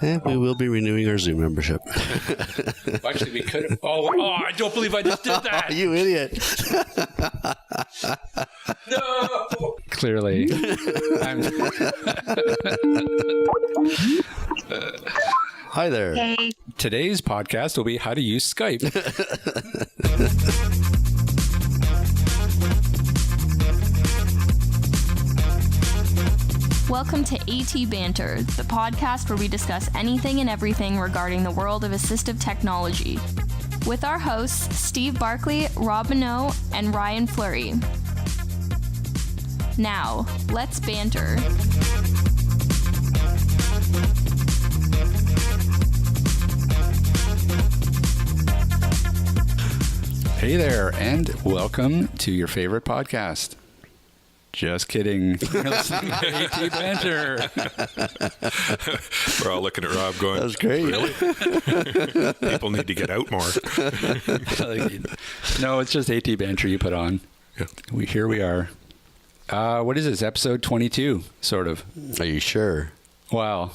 We will be renewing our Zoom membership. Actually, we could. Oh, I don't believe I just did that. You idiot. No. Clearly. Hi there. Hey. Today's podcast will be how to use Skype. Welcome to AT Banter, the podcast where we discuss anything and everything regarding the world of assistive technology. With our hosts, Steve Barkley, Rob Minot, and Ryan Fleury. Now, let's banter. Hey there, and welcome to your favorite podcast. Just kidding. You're listening to AT Banter. We're all looking at Rob going, That was great. Really? People need to get out more. No, it's just AT Banter you put on. Yeah. Here we are. What is this? Episode 22, sort of. Are you sure? Wow.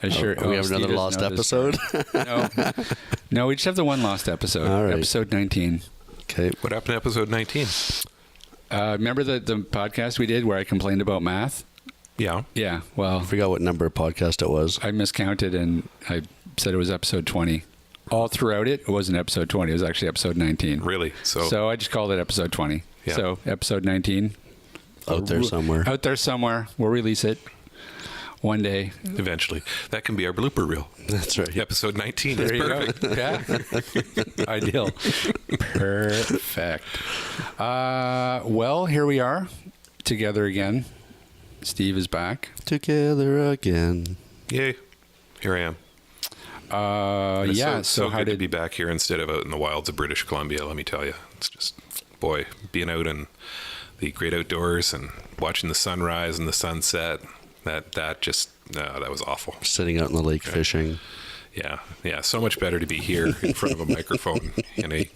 We have another lost episode? No, we just have the one lost episode. All right. Episode 19. Okay. What happened to episode 19? Remember the podcast we did where I complained about math? Yeah. Yeah, well, I forgot what number of podcast it was. I miscounted and I said it was episode 20. All throughout it wasn't episode 20. It was actually episode 19. Really? So I just called it episode 20. Yeah. So episode 19. Out there somewhere. Out there somewhere. We'll release it one day. Eventually. That can be our blooper reel. That's right. Episode 19 There is you perfect. go. Yeah. Ideal. Perfect. Well, here we are together again. Steve is back. Together again. Yay. Here I am. It's Yeah. So how good to did be back here instead of out in the wilds of British Columbia, let me tell you. It's just, boy, being out in the great outdoors and watching the sunrise and the sunset, that was awful. Sitting out in the lake fishing. Yeah. So much better to be here in front of a microphone in a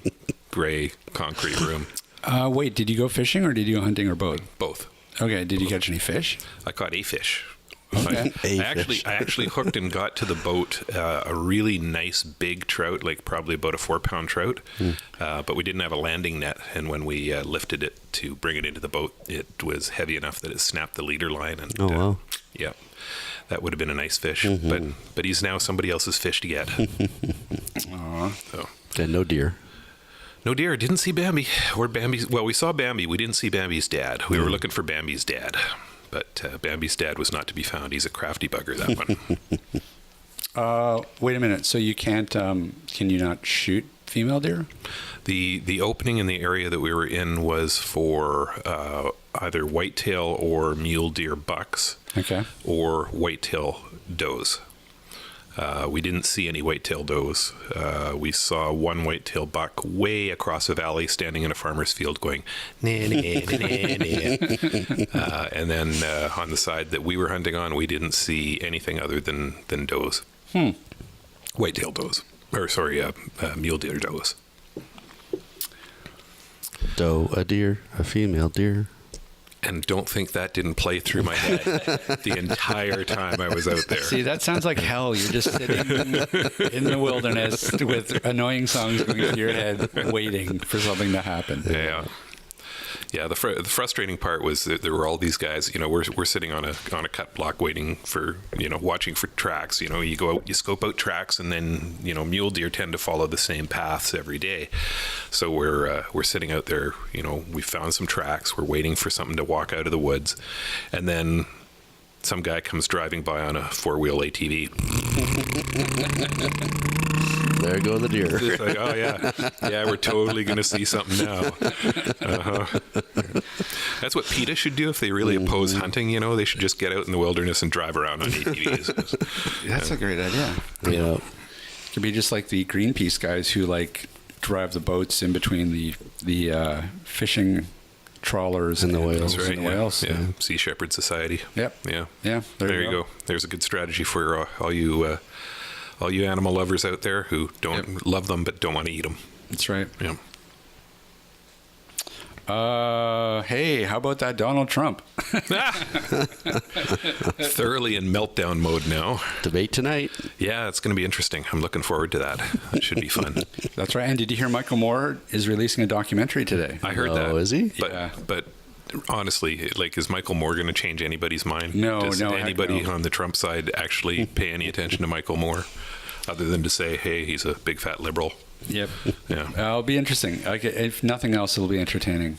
gray concrete room. Wait, did you go fishing or did you go hunting or both? Both. Okay. Did you catch any fish? I caught a fish. Okay. I actually hooked and got to the boat a really nice big trout, like probably about a 4-pound trout. But we didn't have a landing net, and when we lifted it to bring it into the boat, it was heavy enough that it snapped the leader line. And Oh, wow. yeah, that would have been a nice fish. But he's now somebody else's fish to get. So. And no deer. No deer. Didn't see Bambi or Bambi's. Well, we saw Bambi. We didn't see Bambi's dad. We were looking for Bambi's dad. But Bambi's dad was not to be found. He's a crafty bugger, that one. Wait a minute. So you can't, can you not shoot female deer? The opening in the area that we were in was for either whitetail or mule deer bucks. Okay. Or whitetail does. We didn't see any whitetail does. We saw one whitetail buck way across a valley standing in a farmer's field going, nah, nah, nah, nah, nah. And then on the side that we were hunting on, we didn't see anything other than does. Whitetail does. Or sorry, mule deer does. Doe, a deer, a female deer. And don't think that didn't play through my head the entire time I was out there. See, that sounds like hell. You're just sitting in the wilderness with annoying songs going through your head, waiting for something to happen. Yeah. The frustrating part was that there were all these guys. You know, we're sitting on a cut block waiting for, watching for tracks. You go out, you scope out tracks, and then mule deer tend to follow the same paths every day. So we're sitting out there. We found some tracks. We're waiting for something to walk out of the woods, and then some guy comes driving by on a 4-wheel ATV. There go the deer. It's like, oh yeah, we're totally going to see something now. That's what PETA should do if they really oppose hunting. They should just get out in the wilderness and drive around on ATVs. That's a great idea. Yeah. It could be just like the Greenpeace guys who drive the boats in between the fishing trawlers and the whales. That's right. And the whales. Yeah. Sea Shepherd Society. Yep. Yeah. There you go. There's a good strategy for all you animal lovers out there who don't love them but don't want to eat them. That's right. Yeah. Hey, how about that Donald Trump? Thoroughly in meltdown mode now. Debate tonight. Yeah, it's going to be interesting. I'm looking forward to that. It should be fun. That's right. And did you hear Michael Moore is releasing a documentary today? I heard Oh, that. is he? But, Yeah. but honestly, like, is Michael Moore going to change anybody's mind? No, Does no, heck anybody no. on the Trump side actually pay any attention to Michael Moore other than to say, hey, he's a big fat liberal? Yep. Yeah. It'll be interesting. If nothing else, it'll be entertaining.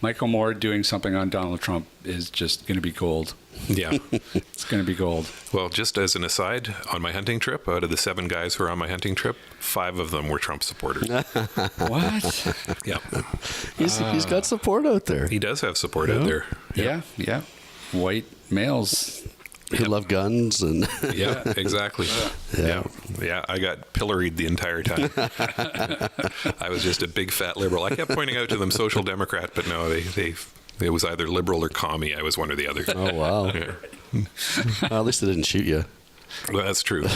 Michael Moore doing something on Donald Trump is just going to be gold. Yeah. It's going to be gold. Well, just as an aside, on my hunting trip, out of the 7 guys who were on my hunting trip, 5 of them were Trump supporters. What? Yeah. He's got support out there. He does have support out there. Yeah. White males. Who love guns and Yeah, exactly. Yeah. I got pilloried the entire time. I was just a big fat liberal. I kept pointing out to them social democrat, but no, it was either liberal or commie. I was one or the other. oh wow. Yeah. Well, at least they didn't shoot you. Well, that's true.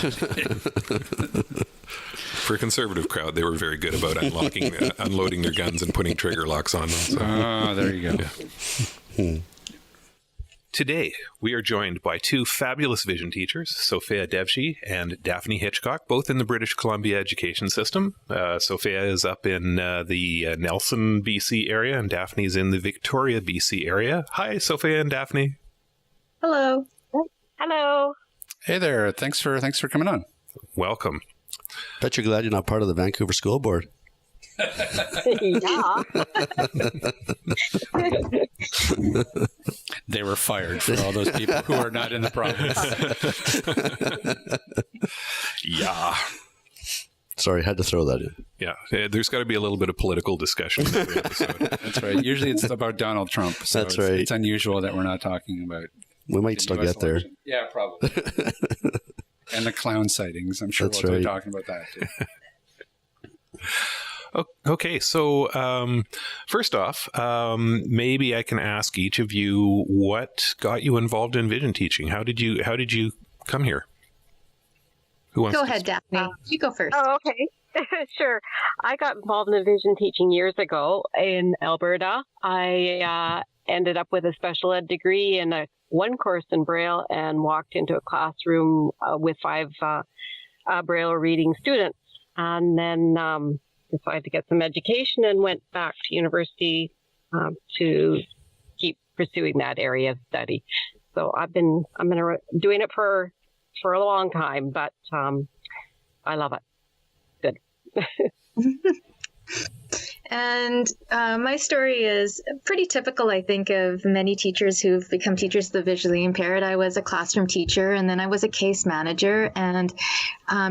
For a conservative crowd, they were very good about unloading their guns and putting trigger locks on them. So. There you go. Yeah. Today, we are joined by 2 fabulous vision teachers, Sofeya Devji and Daphne Hitchcock, both in the British Columbia education system. Sofeya is up in the Nelson, BC area, and Daphne's in the Victoria, BC area. Hi, Sofeya and Daphne. Hello. Hello. Hey there. Thanks for coming on. Welcome. Bet you're glad you're not part of the Vancouver School Board. Yeah. They were fired for all those people who are not in the province. Yeah. Sorry, had to throw that in. Yeah. There's got to be a little bit of political discussion in every episode. That's right. Usually it's about Donald Trump. So That's right. It's unusual that we're not talking about We might still US get there. election. Yeah, probably. And the clown sightings. I'm sure That's we'll be right. talking about that too. Okay, so first off, maybe I can ask each of you what got you involved in vision teaching. How did you come here? Who wants Go to ahead, Daphne. You go first. Oh, okay. Sure. I got involved in vision teaching years ago in Alberta. I ended up with a special ed degree in one course in Braille and walked into a classroom with 5 Braille reading students. And then decided to get some education and went back to university to keep pursuing that area of study. So I've been doing it for a long time, but I love it. Good. And my story is pretty typical, I think, of many teachers who've become teachers of the visually impaired. I was a classroom teacher, and then I was a case manager. And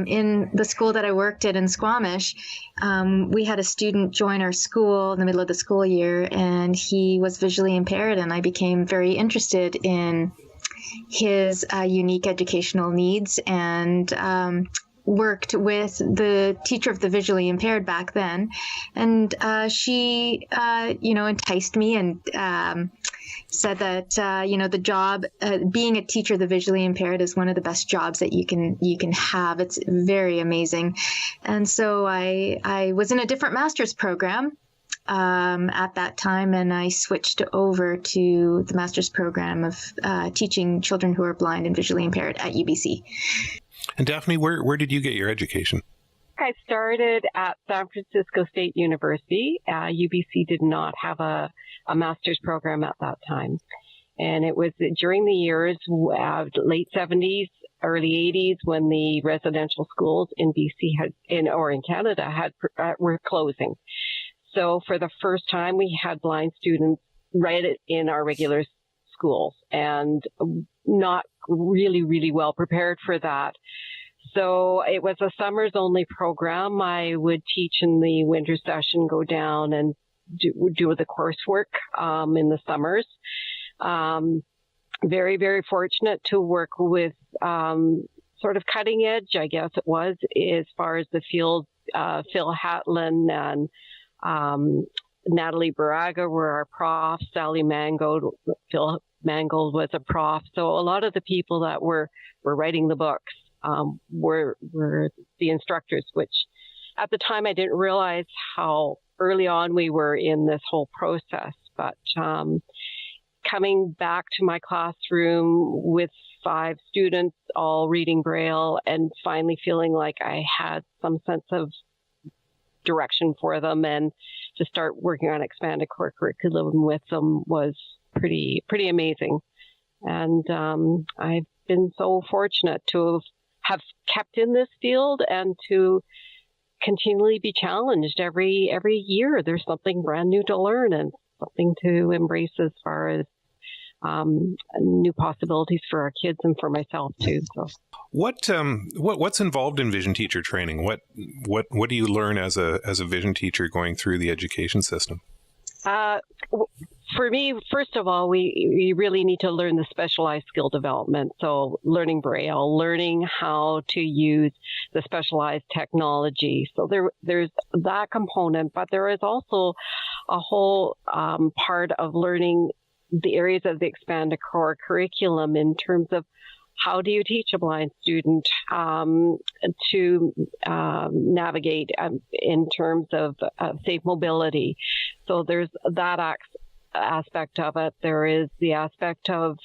in the school that I worked at in Squamish, we had a student join our school in the middle of the school year, and he was visually impaired. And I became very interested in his unique educational needs and worked with the teacher of the visually impaired back then, and she enticed me and said that the job being a teacher of the visually impaired is one of the best jobs that you can have. It's very amazing. And so I was in a different master's program at that time, and I switched over to the master's program of teaching children who are blind and visually impaired at UBC. And Daphne, where did you get your education? I started at San Francisco State University. UBC did not have a master's program at that time. And it was during the years, late 70s, early 80s, when the residential schools in BC in Canada were closing. So for the first time, we had blind students right in our regular schools, and not really, really well prepared for that. So it was a summers only program. I would teach in the winter session, go down and do the coursework in the summers. Very, very fortunate to work with sort of cutting edge, I guess it was, as far as the field. Phil Hatlin and Natalie Baraga were our profs. Sally Mangold, Phil Mangold was a prof. So a lot of the people that were writing the books were the instructors, which at the time I didn't realize how early on we were in this whole process, but coming back to my classroom with 5 students all reading Braille and finally feeling like I had some sense of direction for them and to start working on expanded core curriculum with them was pretty amazing. And I've been so fortunate to have kept in this field and to continually be challenged every year. There's something brand new to learn and something to embrace as far as new possibilities for our kids and for myself too. So, what's involved in vision teacher training? What do you learn as a vision teacher going through the education system? For me, first of all, we really need to learn the specialized skill development. So learning Braille, learning how to use the specialized technology. So there's that component, but there is also a whole part of learning the areas of the expanded core curriculum in terms of how do you teach a blind student to navigate in terms of safe mobility? So there's that aspect of it. There is the aspect of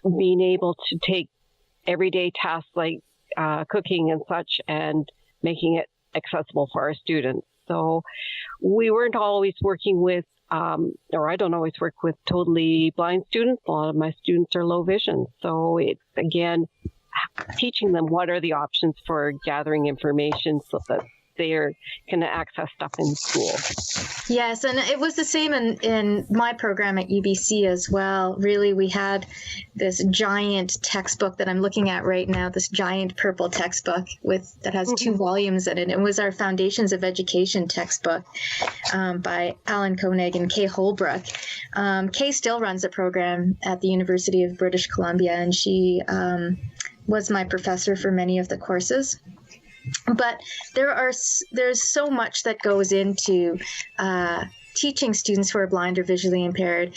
being able to take everyday tasks like cooking and such and making it accessible for our students. So we weren't always working with or I don't always work with totally blind students. A lot of my students are low vision. So it's, again, teaching them what are the options for gathering information so that they can access stuff in school. Yes, and it was the same in my program at UBC as well. Really, we had this giant textbook that I'm looking at right now, this giant purple textbook that has 2 volumes in it. It was our Foundations of Education textbook by Alan Koenig and Kay Holbrook. Kay still runs a program at the University of British Columbia, and she was my professor for many of the courses. But there's so much that goes into teaching students who are blind or visually impaired.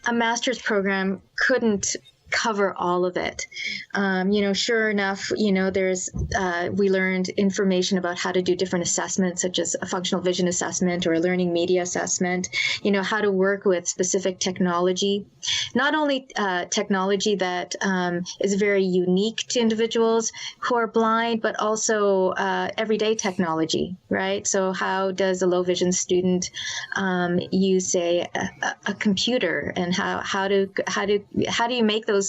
A master's program couldn't cover all of it. Sure enough, there's we learned information about how to do different assessments, such as a functional vision assessment or a learning media assessment, how to work with specific technology, not only technology that is very unique to individuals who are blind, but also everyday technology, right? So how does a low vision student use, say, a computer, and how do you make those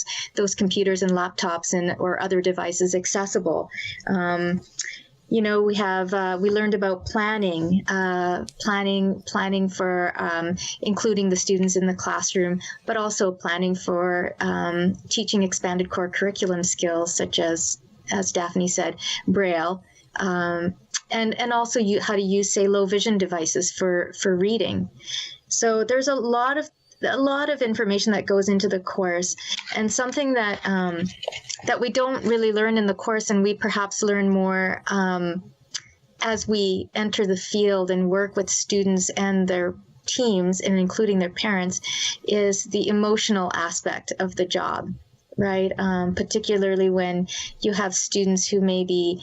computers and laptops or other devices accessible? We learned about planning for including the students in the classroom, but also planning for teaching expanded core curriculum skills, such as Daphne said, Braille, and also how to use, say, low vision devices for reading. So there's a lot of information that goes into the course, and something that that we don't really learn in the course, and we perhaps learn more as we enter the field and work with students and their teams, and including their parents, is the emotional aspect of the job, right? Particularly when you have students who maybe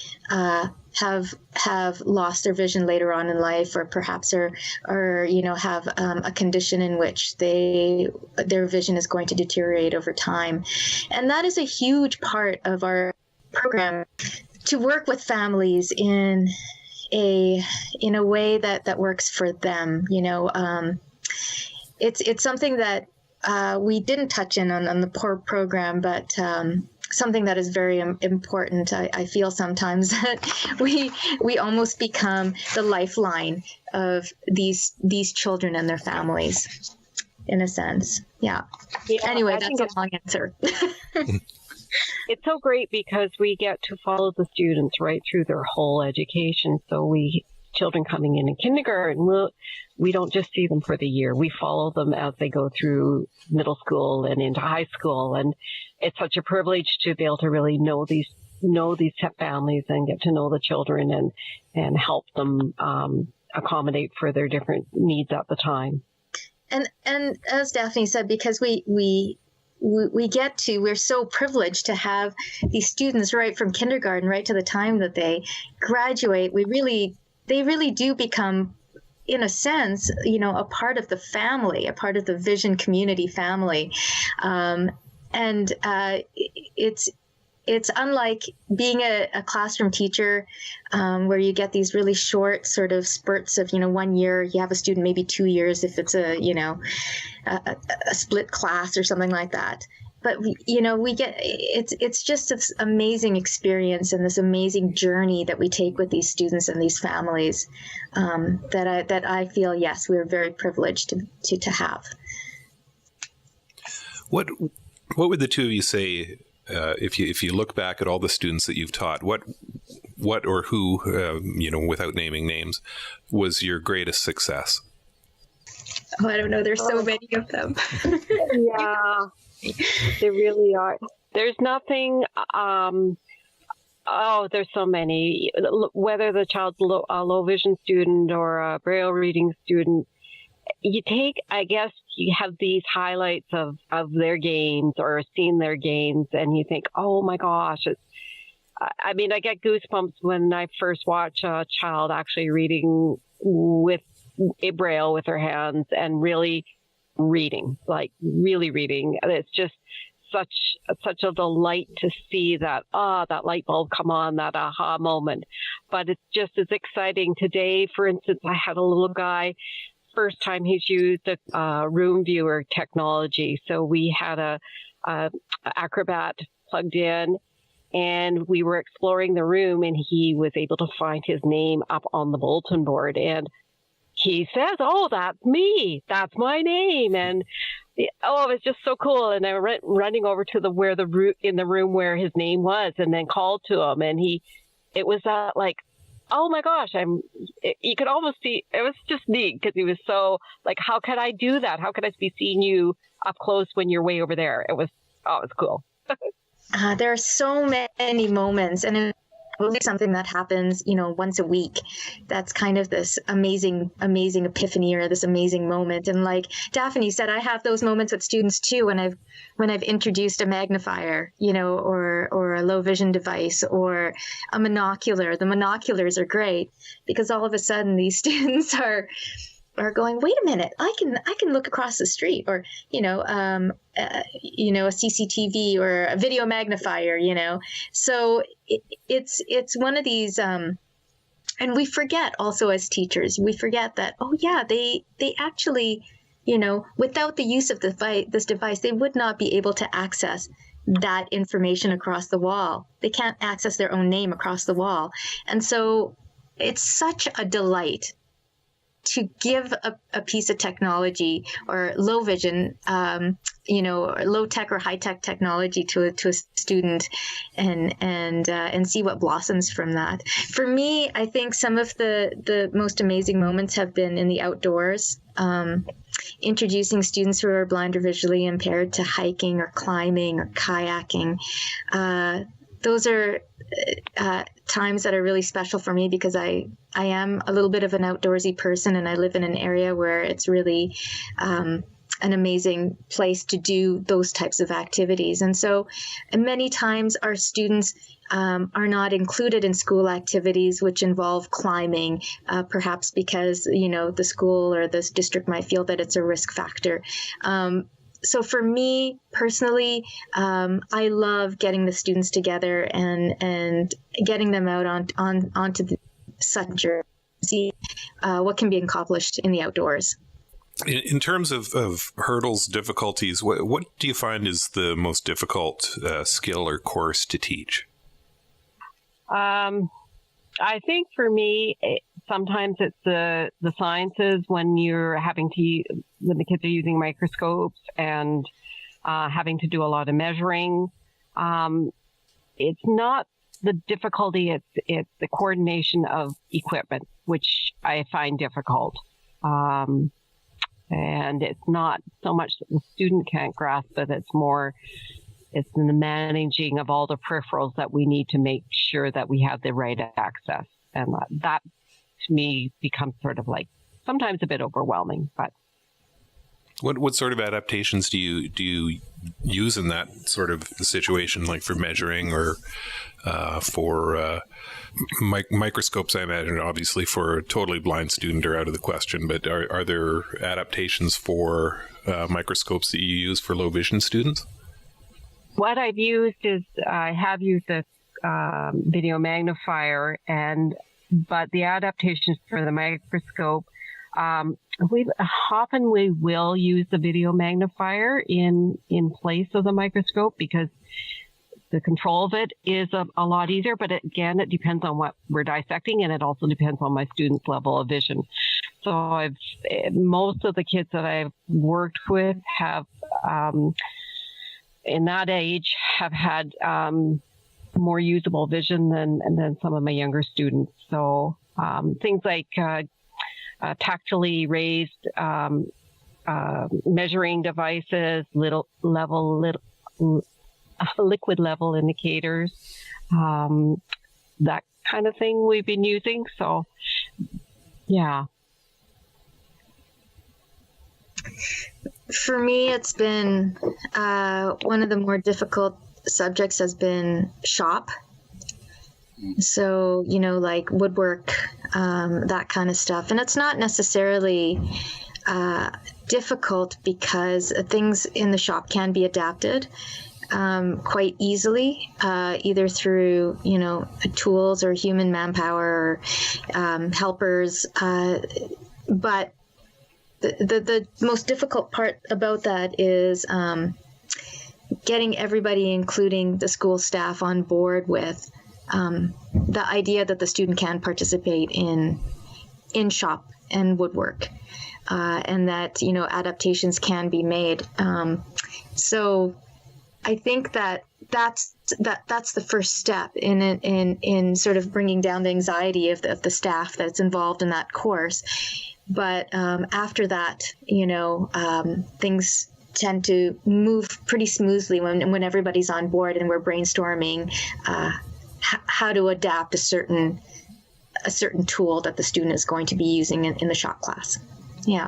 have lost their vision later on in life, or perhaps have a condition in which their vision is going to deteriorate over time. And that is a huge part of our program, to work with families in a way that works for them. It's something that we didn't touch on the program, but something that is very important. I feel sometimes that we almost become the lifeline of these children and their families, in a sense. Yeah. Anyway, that's a long answer. It's so great because we get to follow the students right through their whole education. So children coming in kindergarten, we don't just see them for the year. We follow them as they go through middle school and into high school. And it's such a privilege to be able to really know these families and get to know the children and help them accommodate for their different needs at the time. And as Daphne said, because we're so privileged to have these students right from kindergarten right to the time that they graduate, we really they really do become, in a sense, a part of the family, a part of the Vision community family. And it's unlike being a classroom teacher, where you get these really short sort of spurts of, 1 year, you have a student, maybe 2 years if it's a split class or something like that. But we get, it's just this amazing experience and this amazing journey that we take with these students and these families, that I feel, yes, we're very privileged to have. What would the two of you say, if you look back at all the students that you've taught, what or who, without naming names, was your greatest success? Oh, I don't know. There's so many of them. Yeah, there really are. There's nothing. There's so many. Whether the child's a low vision student or a Braille reading student, you have these highlights of their games or seen their games, and you think, oh my gosh, I get goosebumps when I first watch a child actually reading with a Braille with her hands and really reading. It's just such a delight to see that light bulb come on, that aha moment. But it's just as exciting today. For instance, I had a little guy, first time he's used a room viewer technology. So we had a Acrobat plugged in, and we were exploring the room, and he was able to find his name up on the bulletin board. And he says, "Oh, that's me. That's my name." And it was just so cool. And I went running over to in the room where his name was, and then called to him. And it was like, oh my gosh, you could almost see, it was just neat because he was so like, how could I do that? How could I be seeing you up close when you're way over there? It was cool. There are so many moments, and it will be something that happens, once a week. That's kind of this amazing epiphany, or this amazing moment. And like Daphne said, I have those moments with students too, when I've introduced a magnifier, or a low vision device, or a monocular. The monoculars are great because all of a sudden these students are going, wait a minute, I can look across the street, or a CCTV or a video magnifier, So it's one of these, and we forget also as teachers, we forget that, oh yeah, they actually, without the use of this device, they would not be able to access that information across the wall. They can't access their own name across the wall. And so it's such a delight to give a piece of technology, or low vision, or low tech or high tech technology to a student, and see what blossoms from that. For me, I think some of the most amazing moments have been in the outdoors, introducing students who are blind or visually impaired to hiking or climbing or kayaking. Those are times that are really special for me because I am a little bit of an outdoorsy person, and I live in an area where it's really an amazing place to do those types of activities. And so many times our students are not included in school activities which involve climbing, perhaps because, the school or this district might feel that it's a risk factor. So for me personally, I love getting the students together and getting them out onto such a journey, see what can be accomplished in the outdoors. In terms of hurdles, difficulties, what do you find is the most difficult skill or course to teach? I think for me, sometimes it's the sciences when when the kids are using microscopes and having to do a lot of measuring. It's not the difficulty; it's the coordination of equipment, which I find difficult. And it's not so much that the student can't grasp it; it's in the managing of all the peripherals that we need to make sure that we have the right access. And that, to me, becomes sort of like sometimes a bit overwhelming. But What sort of adaptations do you use in that sort of situation, like for measuring or for microscopes? I imagine obviously for a totally blind student are out of the question, but are there adaptations for microscopes that you use for low vision students? What I've used is I have used a video magnifier, but the adaptations for the microscope, we will use the video magnifier in place of the microscope because the control of it is a lot easier. But again, it depends on what we're dissecting, and it also depends on my students' level of vision. So most of the kids that I've worked with have, in that age, have had more usable vision than some of my younger students. So things like tactily raised measuring devices, liquid level indicators, that kind of thing we've been using. So, yeah. For me, it's been one of the more difficult subjects has been shop. So, like woodwork, that kind of stuff. And it's not necessarily difficult because things in the shop can be adapted quite easily, either through, tools or human manpower or helpers. But the most difficult part about that is getting everybody, including the school staff, on board with the idea that the student can participate in shop and woodwork, and that adaptations can be made. So I think that's the first step in sort of bringing down the anxiety of the staff that's involved in that course. But after that, things tend to move pretty smoothly when everybody's on board and we're brainstorming how to adapt a certain tool that the student is going to be using in the shop class. Yeah.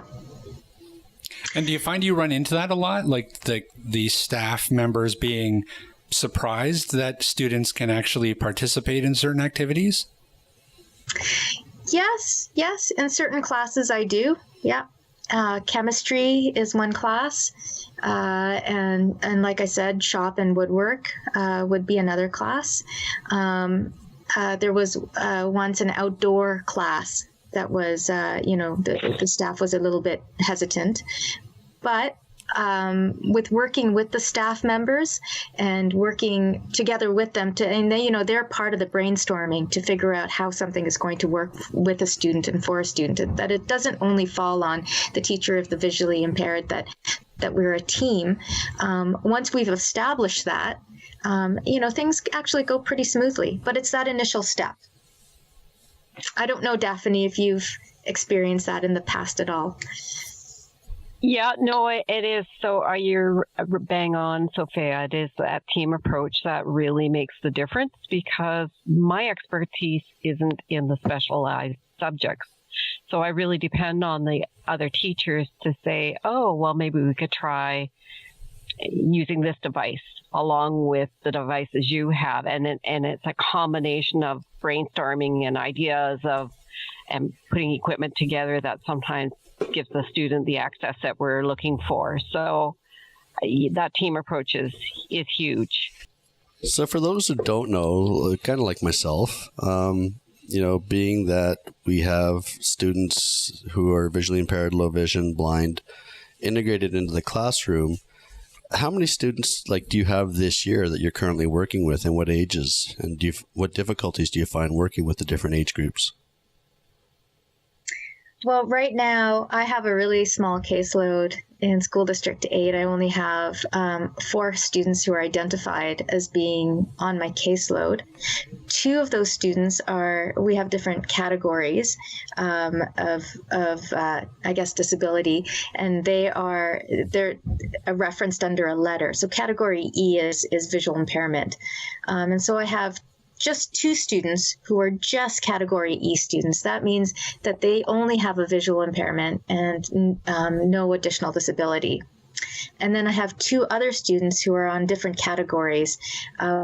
And do you find you run into that a lot? Like the staff members being surprised that students can actually participate in certain activities? Yes. In certain classes I do. Yeah. Chemistry is one class. And like I said, shop and woodwork would be another class. There was once an outdoor class that was, the staff was a little bit hesitant. But with working with the staff members and working together with them they're part of the brainstorming to figure out how something is going to work with a student and for a student, that it doesn't only fall on the teacher of the visually impaired, that we're a team. Once we've established that, things actually go pretty smoothly, but it's that initial step. I don't know, Daphne, if you've experienced that in the past at all. Yeah, no, it is. So you're bang on, Sofeya. It is that team approach that really makes the difference, because my expertise isn't in the specialized subjects. So I really depend on the other teachers to say, oh, well, maybe we could try using this device along with the devices you have. And it's a combination of brainstorming and ideas and putting equipment together that sometimes gives the student the access that we're looking for. So that team approach is huge. So for those who don't know, kind of like myself, being that we have students who are visually impaired, low vision, blind, integrated into the classroom, how many students do you have this year that you're currently working with, and what ages, and what difficulties do you find working with the different age groups? Well, right now I have a really small caseload in School District 8. I only have 4 students who are identified as being on my caseload. 2 of those students we have different categories of disability, and they're referenced under a letter. So category E is visual impairment. And so I have just 2 students who are just category E students. That means that they only have a visual impairment and no additional disability. And then I have 2 other students who are on different categories,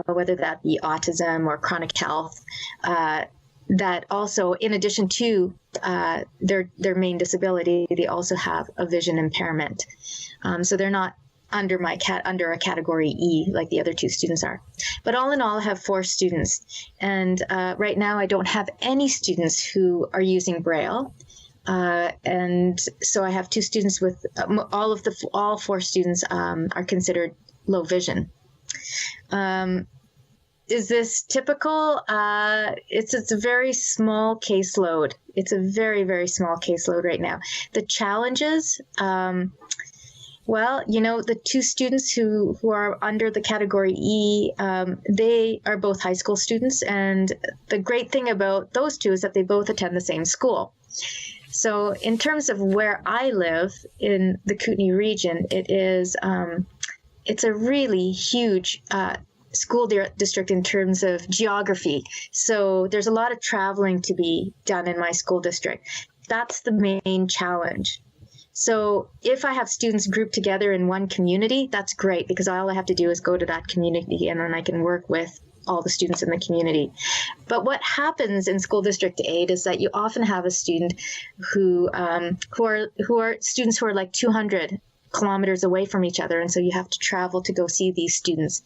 whether that be autism or chronic health, that also, in addition to their main disability, they also have a vision impairment. So they're not under a category E like the other 2 students are. But all in all, I have 4 students. And right now, I don't have any students who are using Braille. And so I have 2 students with all 4 students are considered low vision. Is this typical? It's a very small caseload. It's a very, very small caseload right now. The challenges, well, the 2 students who are under the category E, they are both high school students. And the great thing about those 2 is that they both attend the same school. So in terms of where I live in the Kootenay region, it's a really huge school district in terms of geography. So there's a lot of traveling to be done in my school district. That's the main challenge. So if I have students grouped together in one community, that's great, because all I have to do is go to that community and then I can work with all the students in the community. But what happens in School District 8 is that you often have a student who are students who are like 200 kilometers away from each other, and so you have to travel to go see these students.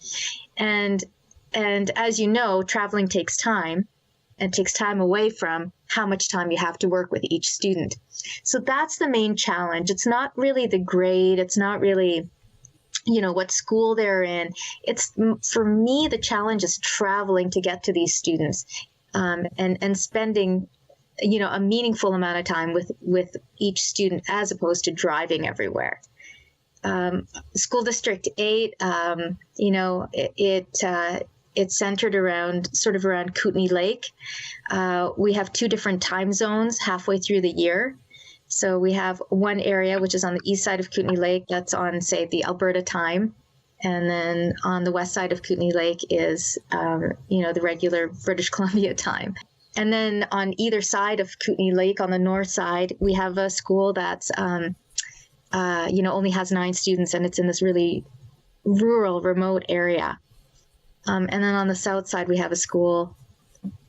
And as you know, traveling takes time, and takes time away from how much time you have to work with each student. So that's the main challenge. It's not really the grade. It's not really what school they're in. It's, for me, the challenge is traveling to get to these students, and spending, a meaningful amount of time with each student as opposed to driving everywhere. School District 8, it's centered around Kootenay Lake. We have 2 different time zones halfway through the year. So we have one area which is on the east side of Kootenay Lake, that's on, say, the Alberta time. And then on the west side of Kootenay Lake is, the regular British Columbia time. And then on either side of Kootenay Lake, on the north side, we have a school that's, only has 9 students, and it's in this really rural, remote area. And then on the south side, we have a school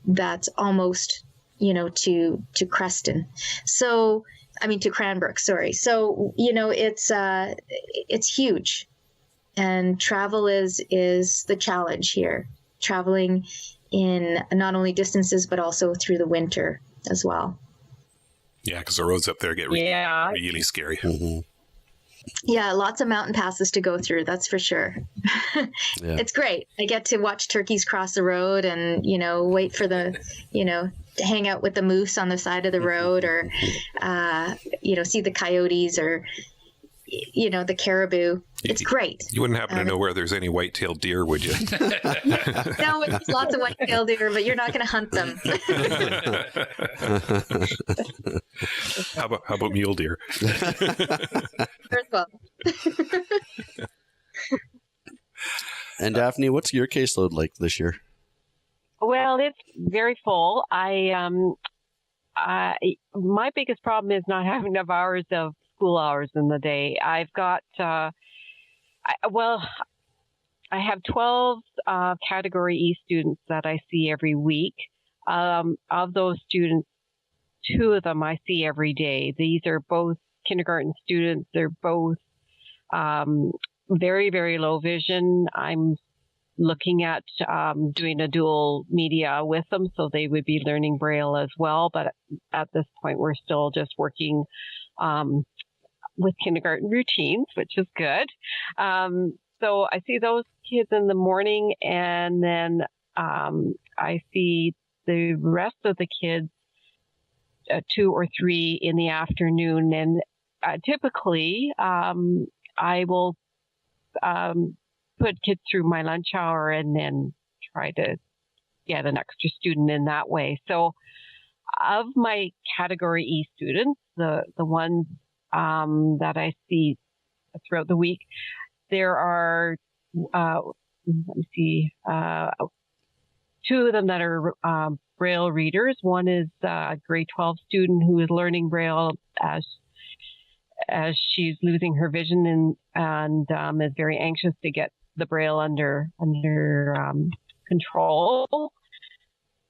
that's almost, to Creston. So, to Cranbrook, sorry. So, it's huge. And travel is the challenge here. Traveling in not only distances, but also through the winter as well. Yeah, because the roads up there get really scary. Mm-hmm. Yeah, lots of mountain passes to go through, that's for sure. Yeah. It's great. I get to watch turkeys cross the road and, wait for the, to hang out with the moose on the side of the road, or, see the coyotes, or, the caribou. It's great. You wouldn't happen to know where there's any white-tailed deer, would you? No, there's lots of white-tailed deer, but you're not going to hunt them. How about mule deer? First of all. And Daphne, what's your caseload like this year? Well, it's very full. My biggest problem is not having enough hours of school hours in the day. I've got, I have 12 category E students that I see every week. Of those students, 2 of them I see every day. These are both kindergarten students. They're both very, very low vision. I'm looking at doing a dual media with them, so they would be learning Braille as well. But at this point, we're still just working with kindergarten routines, which is good. So I see those kids in the morning, and then I see the rest of the kids 2 or 3 in the afternoon. And typically, I will put kids through my lunch hour and then try to get an extra student in that way. So of my category E students, the ones that I see throughout the week, there are, two of them that are Braille readers. One is a grade 12 student who is learning Braille as she's losing her vision and is very anxious to get the Braille under control.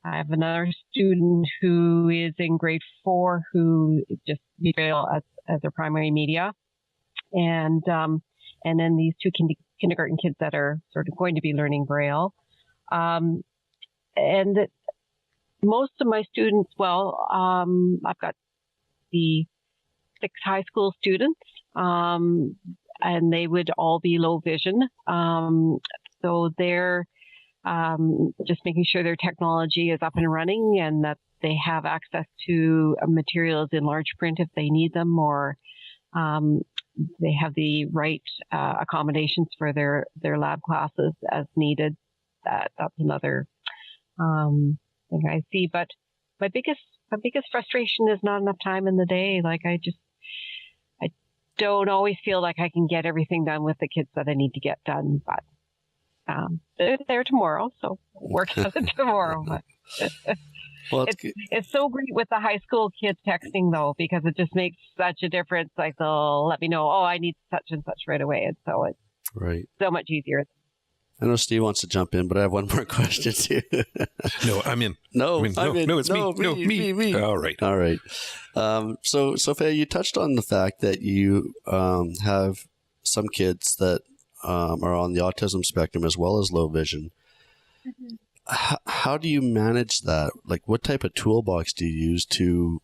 I have another student who is in grade 4 who just needs Braille as their primary media, and then these two kindergarten kids that are sort of going to be learning Braille, and most of my students. I've got the 6 high school students, and they would all be low vision. So they're just making sure their technology is up and running and that they have access to materials in large print if they need them, or they have the right accommodations for their lab classes as needed. That's another thing I see. But my biggest frustration is not enough time in the day. Like I don't always feel like I can get everything done with the kids that I need to get done, but they're there tomorrow, so work on it tomorrow. But Well, it's so great with the high school kids texting though, because it just makes such a difference. Like they'll let me know, I need such and such right away, and so it's right. so much easier. I know Steve wants to jump in, but I have one more question too. No, I'm in. No, I'm in. No, it's me. Me. All right. So, Sofeya, you touched on the fact that you have some kids that are on the autism spectrum as well as low vision. Mm-hmm. How do you manage that? Like, what type of toolbox do you use to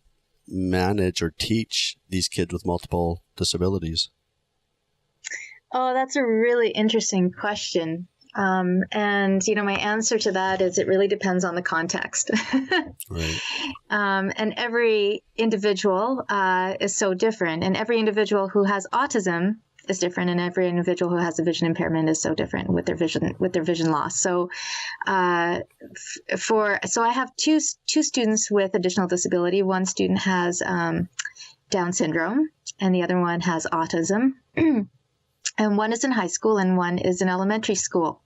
manage or teach these kids with multiple disabilities? Oh, that's a really interesting question. And, my answer to that is it really depends on the context. Right. And every individual is so different. And every individual who has autism is different. And every individual who has a vision impairment is so different with their vision loss. So I have two students with additional disability. One student has Down syndrome and the other one has autism. And one is in high school and one is in elementary school.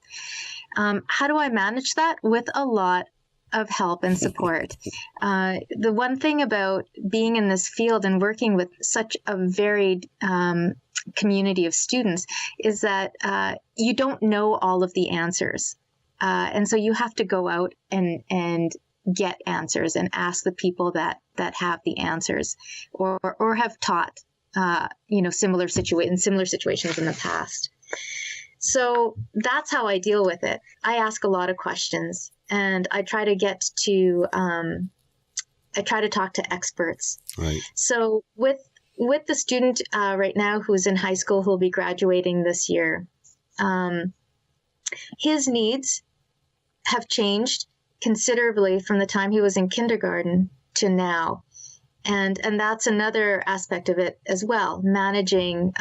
How do I manage that? With a lot of help and support. The one thing about being in this field and working with such a varied community of students is that you don't know all of the answers. And so you have to go out and get answers and ask the people that have the answers or have taught similar situations in the past. So that's how I deal with it. I ask a lot of questions and I try to talk to experts. Right. So with the student right now who's in high school, who'll be graduating this year, his needs have changed considerably from the time he was in kindergarten to now. And that's another aspect of it as well, managing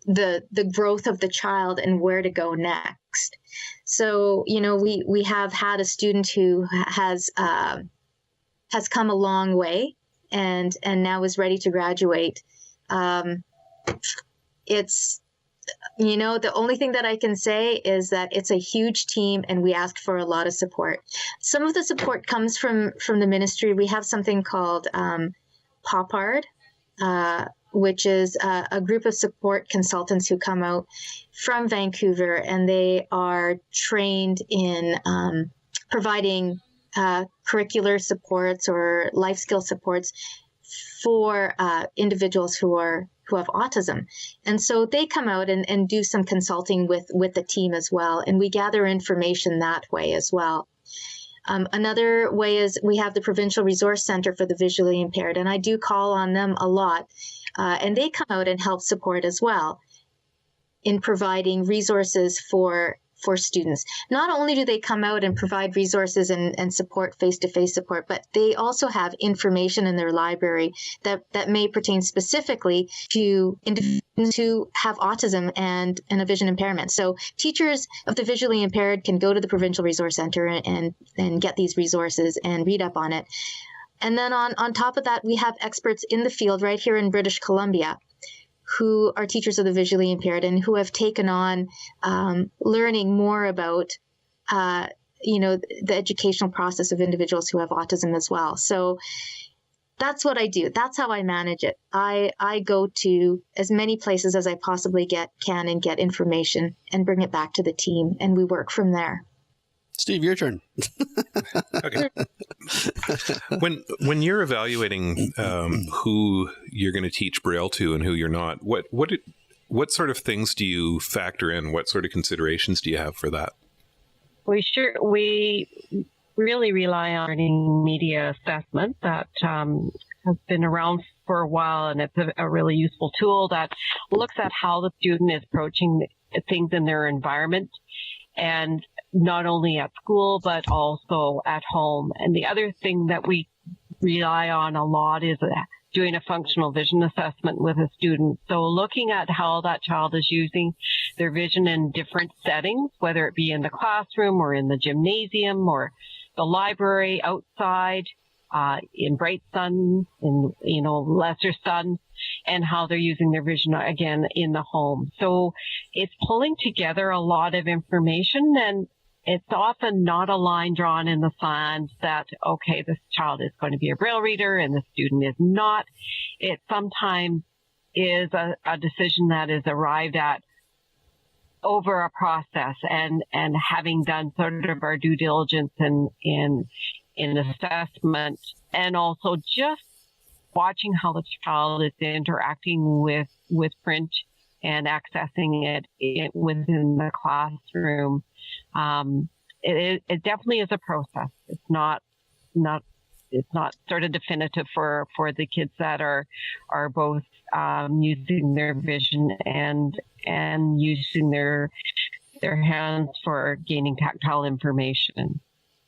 the growth of the child and where to go next. So, we have had a student who has come a long way and now is ready to graduate. It's, the only thing that I can say is that it's a huge team and we ask for a lot of support. Some of the support comes from the ministry. We have something called POPARD, which is a group of support consultants who come out from Vancouver, and they are trained in providing curricular supports or life skill supports for individuals who have autism. And so they come out and do some consulting with the team as well, and we gather information that way as well. Another way is we have the Provincial Resource Center for the Visually Impaired, and I do call on them a lot. And they come out and help support as well in providing resources for students. Not only do they come out and provide resources and support, face-to-face support, but they also have information in their library that may pertain specifically to individuals who have autism and a vision impairment. So teachers of the visually impaired can go to the Provincial Resource Center and get these resources and read up on it. And then on top of that, we have experts in the field right here in British Columbia who are teachers of the visually impaired and who have taken on learning more about the educational process of individuals who have autism as well. So that's what I do. That's how I manage it. I go to as many places as I possibly can and get information and bring it back to the team, and we work from there. Steve, your turn. Okay. When you're evaluating who you're going to teach Braille to and who you're not, what sort of things do you factor in? What sort of considerations do you have for that? We really rely on learning media assessment that has been around for a while, and it's a really useful tool that looks at how the student is approaching things in their environment, and not only at school but also at home. And the other thing that we rely on a lot is doing a functional vision assessment with a student. So looking at how that child is using their vision in different settings, whether it be in the classroom or in the gymnasium or the library, outside, in bright sun, in lesser sun, and how they're using their vision again in the home. So it's pulling together a lot of information, and it's often not a line drawn in the sand that, okay, this child is going to be a Braille reader and the student is not. It sometimes is a decision that is arrived at over a process, and having done sort of our due diligence in assessment, and also just watching how the child is interacting with print and accessing it within the classroom. It definitely is a process. It's not sort of definitive for the kids that are both using their vision and using their hands for gaining tactile information.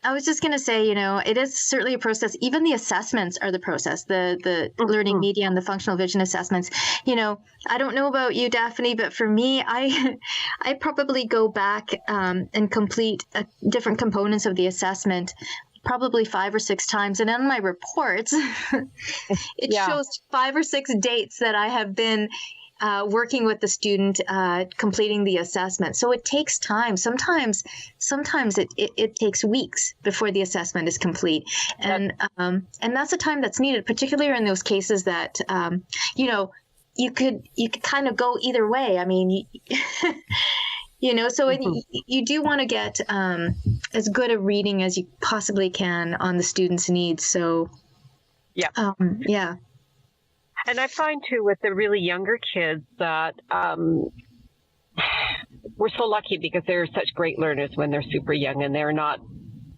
I was just going to say, it is certainly a process. Even the assessments are the process, the learning media and the functional vision assessments. I don't know about you, Daphne, but for me, I probably go back and complete different components of the assessment probably 5 or 6 times. And on my reports, it shows 5 or 6 dates that I have been working with the student, completing the assessment. So it takes time. Sometimes it takes weeks before the assessment is complete. And that's the time that's needed, particularly in those cases that, you could kind of go either way. I mean, so you do want to get as good a reading as you possibly can on the student's needs. So, yeah. And I find, too, with the really younger kids that we're so lucky because they're such great learners when they're super young, and they're not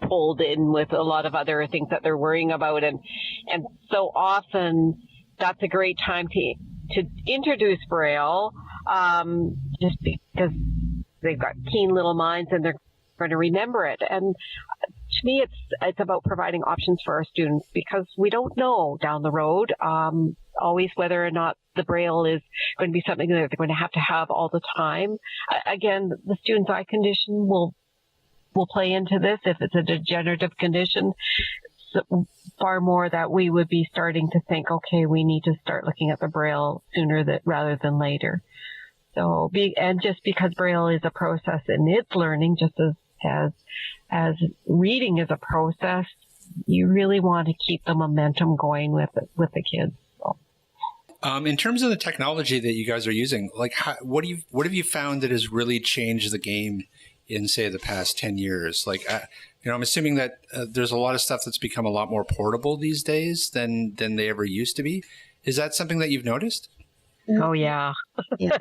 pulled in with a lot of other things that they're worrying about. And so often that's a great time to introduce Braille, just because they've got keen little minds and they're going to remember it. And to me, it's about providing options for our students, because we don't know down the road always whether or not the Braille is going to be something that they're going to have all the time. Again, the student's eye condition will play into this. If it's a degenerative condition, far more that we would be starting to think, okay, we need to start looking at the Braille sooner rather than later. So, just because Braille is a process in its learning, just as reading is a process, you really want to keep the momentum going with the kids. So. In terms of the technology that you guys are using, like what have you found that has really changed the game in, say, the past 10 years? Like, I'm assuming that there's a lot of stuff that's become a lot more portable these days than they ever used to be. Is that something that you've noticed? Oh, yeah. Yeah.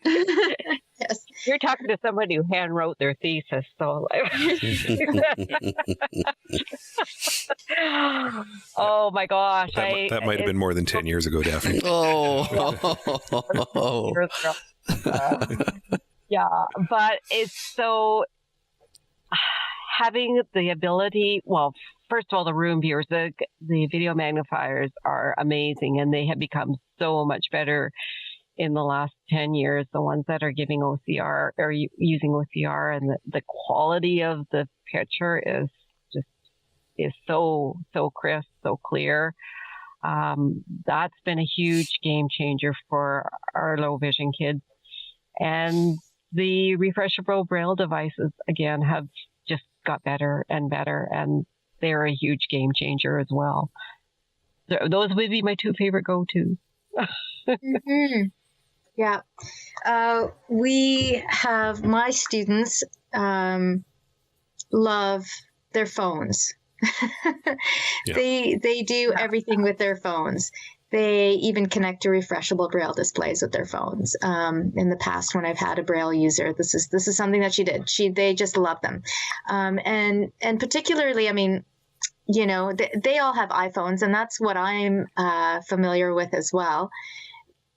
Yes. You're talking to somebody who hand wrote their thesis. So, oh my gosh. That might have been more than 10 years ago, Daphne. Yeah, but it's so having the ability, well, first of all, the room viewers, the video magnifiers are amazing, and they have become so much better in the last 10 years. The ones that are giving OCR or using OCR, and the quality of the picture is so crisp, so clear. That's been a huge game changer for our low vision kids. And the refreshable Braille devices, again, have just got better and better, and they're a huge game changer as well. Those would be my two favorite go-tos. Mm-hmm. Yeah. We have my students love their phones. Yeah. They do everything with their phones. They even connect to refreshable Braille displays with their phones. In the past, when I've had a Braille user, this is something that she did. They just love them, and particularly, I mean, you know, they all have iPhones, and that's what I'm familiar with as well.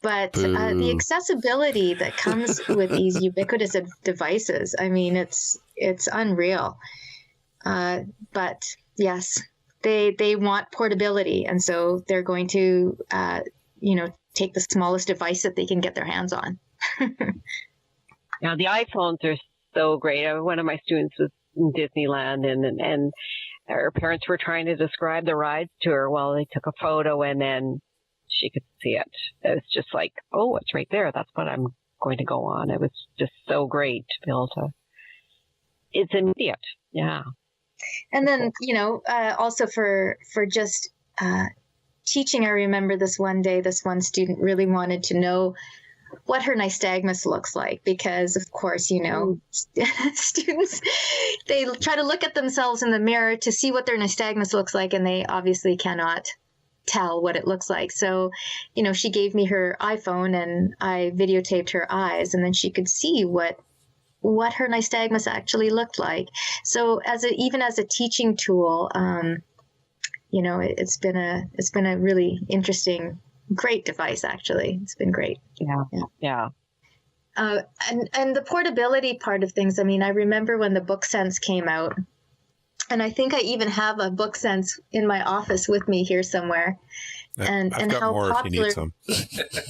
But the accessibility that comes with these ubiquitous devices, I mean, it's unreal. But yes, they want portability, and so they're going to, take the smallest device that they can get their hands on. Now, the iPhones are so great. One of my students was in Disneyland, and her parents were trying to describe the rides to her. Well, they took a photo, and then she could see it. It was just like, oh, it's right there. That's what I'm going to go on. It was just so great to be able to. It's immediate. Yeah. And then, also for just teaching, I remember this one day, this one student really wanted to know what her nystagmus looks like, because of course, students, they try to look at themselves in the mirror to see what their nystagmus looks like, and they obviously cannot tell what it looks like. So, she gave me her iPhone, and I videotaped her eyes, and then she could see what her nystagmus actually looked like. So even as a teaching tool, it's been a really interesting, great device, actually. It's been great. Yeah. And the portability part of things, I mean, I remember when the BookSense came out, and I think I even have a BookSense in my office with me here somewhere. And I've got how more popular. if you need some.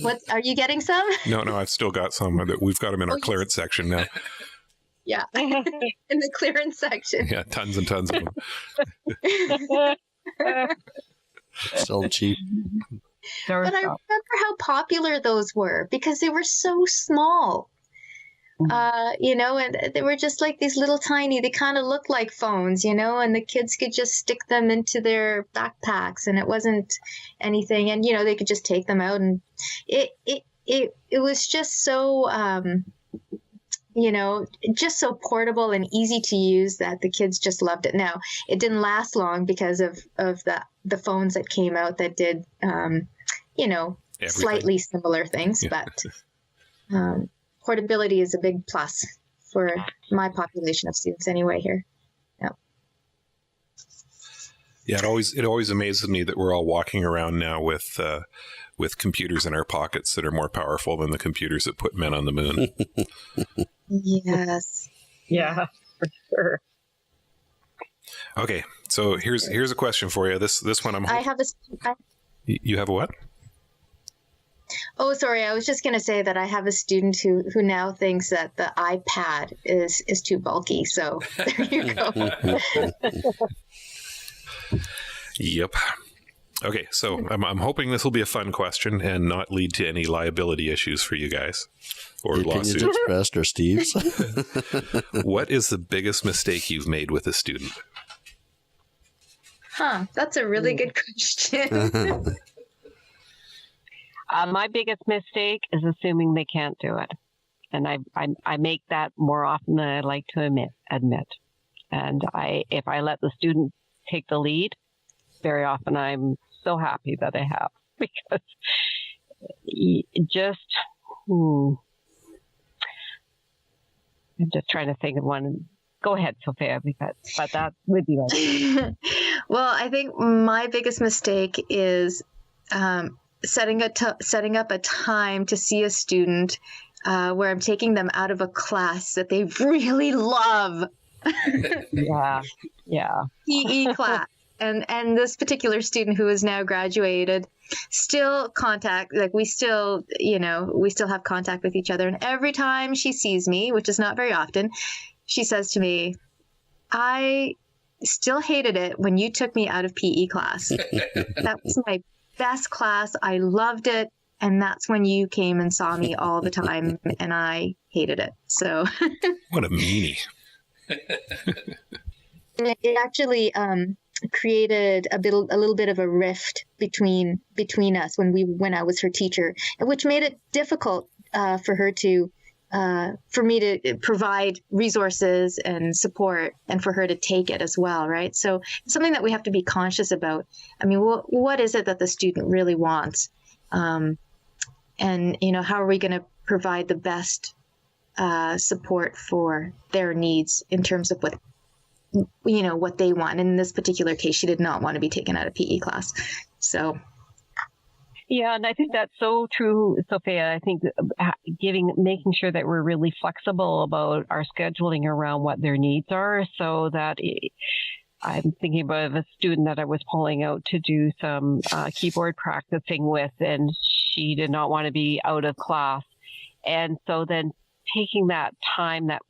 What, are you getting some? No, I've still got some. We've got them in our clearance section now. Yeah, in the clearance section. Yeah, tons and tons of them. Still cheap. But I remember how popular those were because they were so small. And they were just like these little tiny, they kind of looked like phones, and the kids could just stick them into their backpacks, and it wasn't anything. And, they could just take them out, and it was just so, just so portable and easy to use that the kids just loved it. Now, it didn't last long because of the phones that came out that did, slightly similar things, Yeah. but portability is a big plus for my population of students anyway here. Yeah, it always amazes me that we're all walking around now with computers in our pockets that are more powerful than the computers that put men on the moon. Yes. Yeah, for sure. Okay, so here's a question for you. This one you have a what? Oh, sorry. I was just going to say that I have a student who now thinks that the iPad is too bulky. So there you go. Yep. Okay, so I'm hoping this will be a fun question and not lead to any liability issues for you guys or lawsuits. Opinions expressed or Steve's. What is the biggest mistake you've made with a student? That's a really good question. My biggest mistake is assuming they can't do it. And I make that more often than I like to admit. And if I let the student take the lead, very often I'm so happy that I have, because I'm just trying to think of one. Go ahead, Sofeya, but that would be like. Well, I think my biggest mistake is setting up a time to see a student where I'm taking them out of a class that they really love. Yeah. PE class. And this particular student who is now graduated still we still have contact with each other. And every time she sees me, which is not very often, she says to me, I still hated it when you took me out of PE class. That was my best class. I loved it. And that's when you came and saw me all the time, and I hated it. So What a meanie. it actually created a little bit of a rift between us when I was her teacher, which made it difficult for me to provide resources and support, and for her to take it as well, right? So it's something that we have to be conscious about. I mean, what is it that the student really wants? And, how are we going to provide the best support for their needs in terms of what they want. And in this particular case, she did not want to be taken out of PE class. So. Yeah, and I think that's so true, Sofeya. I think making sure that we're really flexible about our scheduling around what their needs are, so that I'm thinking about a student that I was pulling out to do some keyboard practicing with, and she did not want to be out of class. And so then taking that time that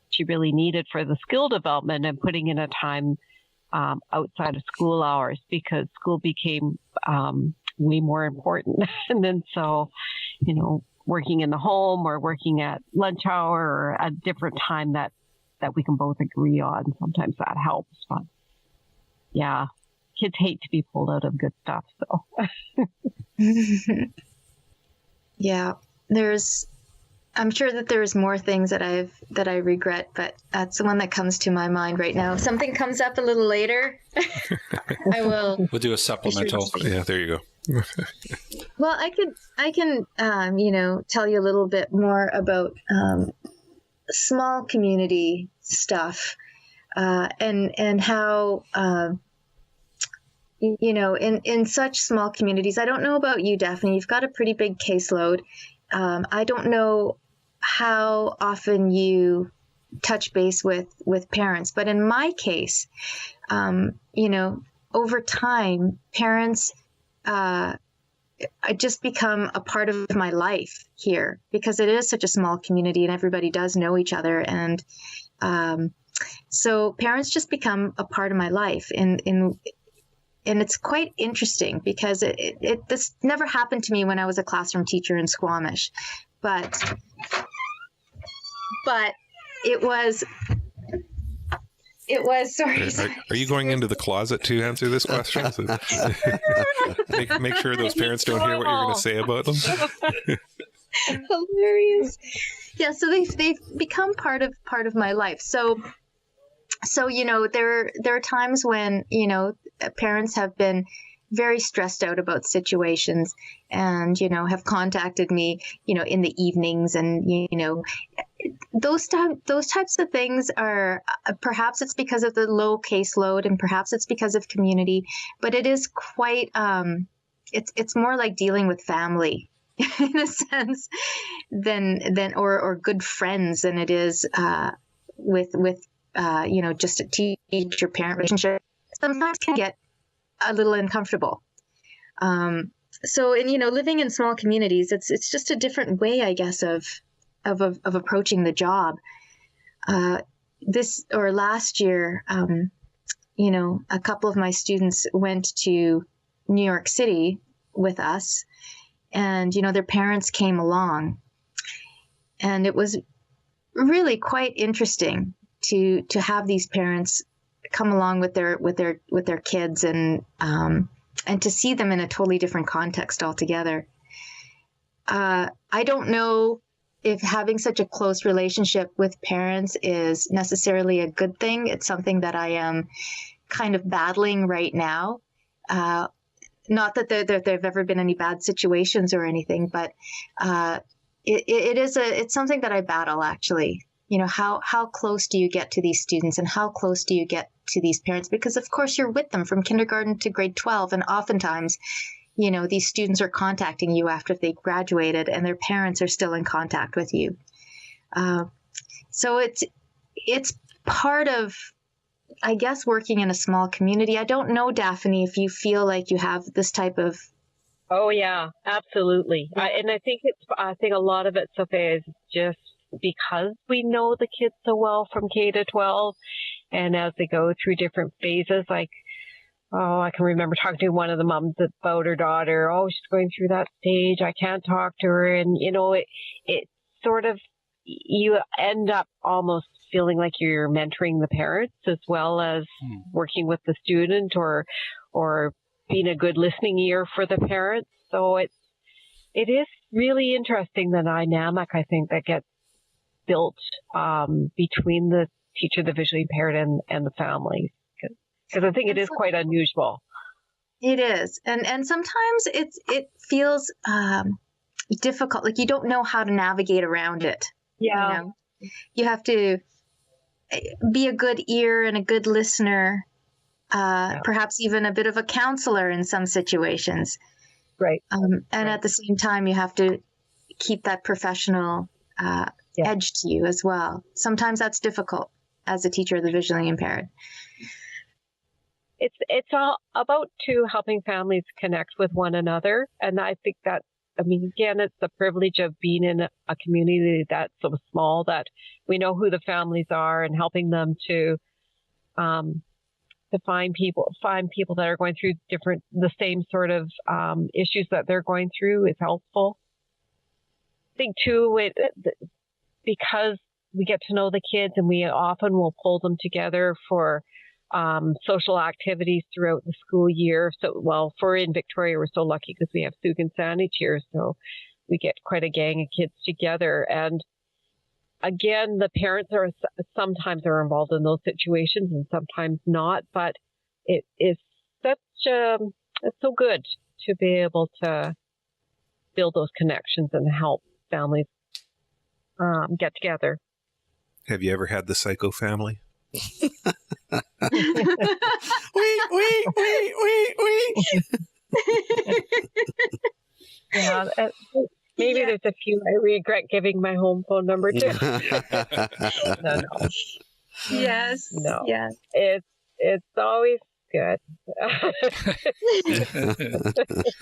she really needed for the skill development and putting in a time outside of school hours, because school became way more important. And then so, working in the home or working at lunch hour or a different time that we can both agree on, sometimes that helps. But yeah, kids hate to be pulled out of good stuff. So yeah, I'm sure that there's more things that I regret, but that's the one that comes to my mind right now. If something comes up a little later, I will. We'll do a supplemental. Yeah, there you go. Well, I can tell you a little bit more about small community stuff, and how in such small communities. I don't know about you, Daphne. You've got a pretty big caseload. I don't know how often you touch base with parents, but in my case, over time, parents just become a part of my life here, because it is such a small community and everybody does know each other. And so parents just become a part of my life. And it's quite interesting, because this never happened to me when I was a classroom teacher in Squamish, but it was. Sorry. Are you going into the closet to answer this question? make sure those parents don't hear what you're going to say about them. Hilarious. Yeah, so they've become part of my life. So there are times when parents have been very stressed out about situations, and have contacted me in the evenings, and those types of things are perhaps it's because of the low caseload, and perhaps it's because of community, but it is quite it's more like dealing with family in a sense than or good friends than it is with just a teacher parent relationship. Sometimes can get a little uncomfortable. So living in small communities, it's just a different way, I guess, of approaching the job. Last year, a couple of my students went to New York City with us, and their parents came along, and it was really quite interesting to have these parents come along with their kids, and to see them in a totally different context altogether. I don't know if having such a close relationship with parents is necessarily a good thing. It's something that I am kind of battling right now. Not that there've ever been any bad situations or anything, but it's something that I battle, actually. How close do you get to these students, and how close do you get to these parents? Because of course you're with them from kindergarten to grade 12, and oftentimes, these students are contacting you after they graduated, and their parents are still in contact with you. So it's part of, I guess, working in a small community. I don't know, Daphne, if you feel like you have this type of. Oh yeah, absolutely. And I think a lot of it, Sofeya, is just because we know the kids so well from K to 12, and as they go through different phases, like, I can remember talking to one of the moms about her daughter. Oh, she's going through that stage. I can't talk to her. And, it sort of, you end up almost feeling like you're mentoring the parents as well as working with the student or being a good listening ear for the parents. So it is really interesting, the dynamic, I think, that gets built between the teacher, the visually impaired, and the families. Because I think it is quite unusual. It is. And sometimes it feels difficult. Like you don't know how to navigate around it. Yeah. You know? You have to be a good ear and a good listener, perhaps even a bit of a counselor in some situations. Right. And at the same time, you have to keep that professional edge to you as well. Sometimes that's difficult as a teacher of the visually impaired. It's all about helping families connect with one another. And I think that, again, it's the privilege of being in a community that's so small that we know who the families are, and helping them to find people that are going through the same sort of issues that they're going through is helpful. I think too, because we get to know the kids, and we often will pull them together for social activities throughout the school year. So, for in Victoria, we're so lucky because we have Sug and Saanich here, so we get quite a gang of kids together. And again, the parents sometimes are involved in those situations and sometimes not, but it is it's so good to be able to build those connections and help families get together. Have you ever had the psycho family? Wait. Yeah, maybe there's a few I regret giving my home phone number to. No. Yes. No. Yes. It's always good.